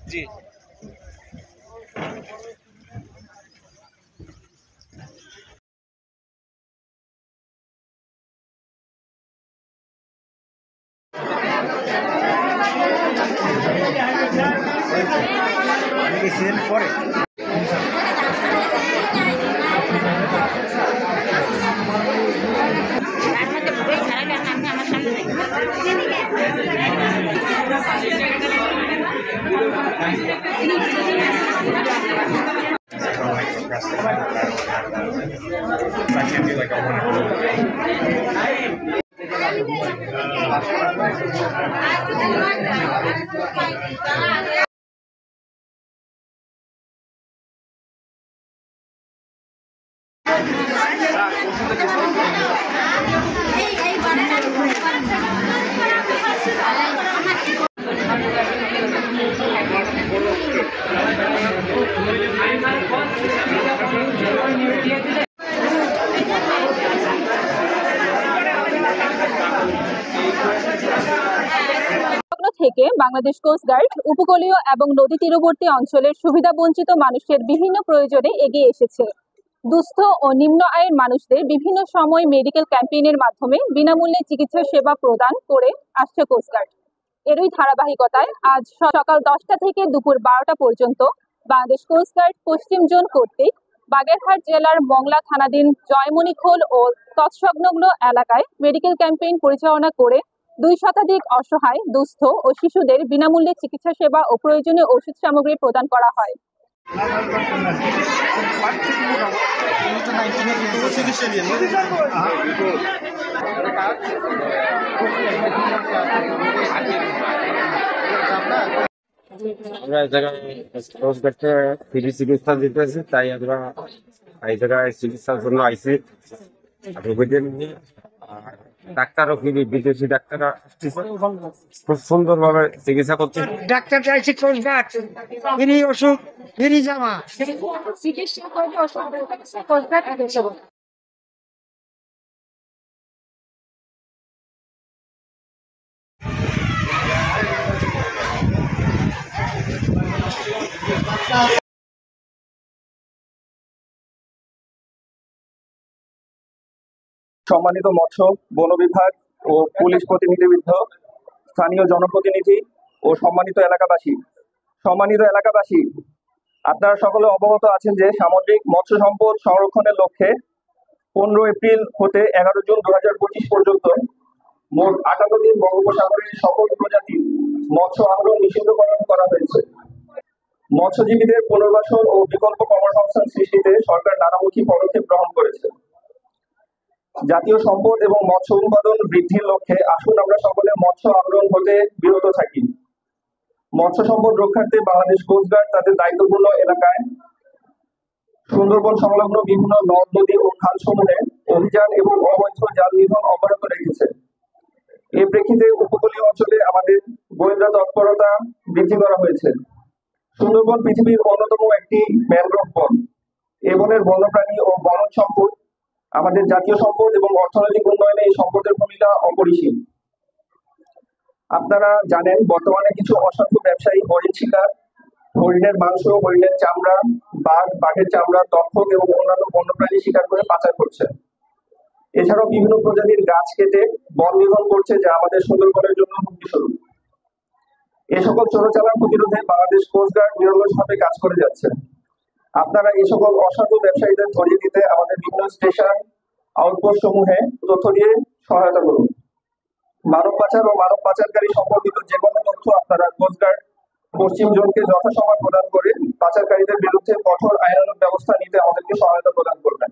জি। পরে I can't be like a থেকে Bangladesh coast guard উপকূলীয় এবং নদী তীরবর্তী অঞ্চলের সুবিধাবঞ্চিত মানুষের বিভিন্ন প্রয়োজনে এগিয়ে এসেছে। দুস্থ ও নিম্ন আয়ের মানুষদের বিভিন্ন সময় মেডিকেল ক্যাম্পেইনের মাধ্যমে বিনামূল্যে চিকিৎসা সেবা প্রদান করে আসছে কোস্ট গার্ড। এরই ধারাবাহিকতায় আজ সকাল 10টা থেকে দুপুর 12টা পর্যন্ত বাংলাদেশ কোস্ট গার্ড পশ্চিম জোন কর্তৃক বাগেরহাট জেলার মংলা থানাধীন জয়মণিখোল ও তৎসংলগ্ন এলাকায় মেডিকেল ক্যাম্পেইন পরিচালনা করে 2 শতাধিক অসহায়, দুস্থ ও শিশুদের বিনামূল্যে চিকিৎসা সেবা ও প্রয়োজনীয় ওষুধ সামগ্রী প্রদান করা হয়। আমরা এই জায়গায় কোস্ট গার্ডকে ফ্রি চিকিৎসা দিতেছি, তাই আমরা এই জায়গায় চিকিৎসার জন্য আইসি রোগীদের নিয়ে। আর ডাক্তারও ফ্রি, বিদেশি ডাক্তাররা খুব সুন্দরভাবে চিকিৎসা করছে। ডাক্তার চাইছি কোস্ট গার্ড, ফ্রি ওষুধ, ফ্রি জামা, চিকিৎসা করতে কোস্ট গার্ড সম্মানিত মৎস্য, বন বিভাগ ও পুলিশ প্রতিনিধিবৃন্দ, স্থানীয় জনপ্রতিনিধি ও সম্মানিত এলাকাবাসী, আপনারা সকলে অবগত আছেন যে সামুদ্রিক মৎস্য সম্পদ সংরক্ষণের লক্ষ্যে 15 এপ্রিল হতে 11 জুন 2025 পর্যন্ত মোট 58 দিন বঙ্গোপসাগরের সকল প্রজাতির মৎস্য আহরণ নিষিদ্ধকরণ করা হয়েছে। মৎস্যজীবীদের পুনর্বাসন ও বিকল্প কর্মসংস্থান সৃষ্টিতে সরকার নানামুখী পদক্ষেপ গ্রহণ করেছে। জাতীয় সম্পদ এবং মৎস্য উৎপাদন বৃদ্ধির লক্ষ্যে আসুন আমরা সকলে মৎস্য আহরণ হতে বিরত থাকি। মৎস্য সম্পদ রক্ষার্থে বাংলাদেশ কোস্ট গার্ড তাদের দায়িত্বপূর্ণ এলাকায় সুন্দরবন সংলগ্ন বিভিন্ন নদ নদী ও খালসমূহে অভিযান এবং অবৈধ জাল নিধন অব্যাহত রেখেছে। এই প্রেক্ষিতে উপকূলীয় অঞ্চলে আমাদের গোয়েন্দা তৎপরতা বৃদ্ধি করা হয়েছে। সুন্দরবন পৃথিবীর অন্যতম একটি ম্যানগ্রোভ বন। এ বনের বন্যপ্রাণী ও বনজ সম্পদ আমাদের জাতীয় সম্পদ এবং অর্থনৈতিক উন্নয়নে এই সম্পদের ভূমিকা অপরিসীম। আপনারা জানেন, বর্তমানে কিছু অসাধু ব্যবসায়ী হরিণ শিকার, হরিণের মাংস, হরিণের চামড়া, বাঘের চামড়া, তক্ষক এবং অন্যান্য বন্যপ্রাণী শিকার করে পাচার করছে। এছাড়াও বিভিন্ন প্রজাতির গাছ কেটে বন নিধন করছে, যা আমাদের সুন্দরবনের জন্য হুমকিস্বরূপ। এ সকল চোরাচালান প্রতিরোধে বাংলাদেশ কোস্ট গার্ড নিরলসভাবে কাজ করে যাচ্ছে। আপনারা এই সকল অসাধু ব্যবসায়ীদের ধরিয়ে দিতে আমাদের বিভিন্ন স্টেশন, আউটপোস্ট সমূহে তথ্য দিয়ে সহায়তা করুন। মানব পাচার ও মানব পাচারকারী সম্পর্কিত যে কোনো তথ্য আপনারা কোস্ট গার্ড পশ্চিম জোনকে যথাসময় প্রদান করে পাচারকারীদের বিরুদ্ধে কঠোর আইনানুগ ব্যবস্থা নিতে আমাদেরকে সহায়তা প্রদান করবেন।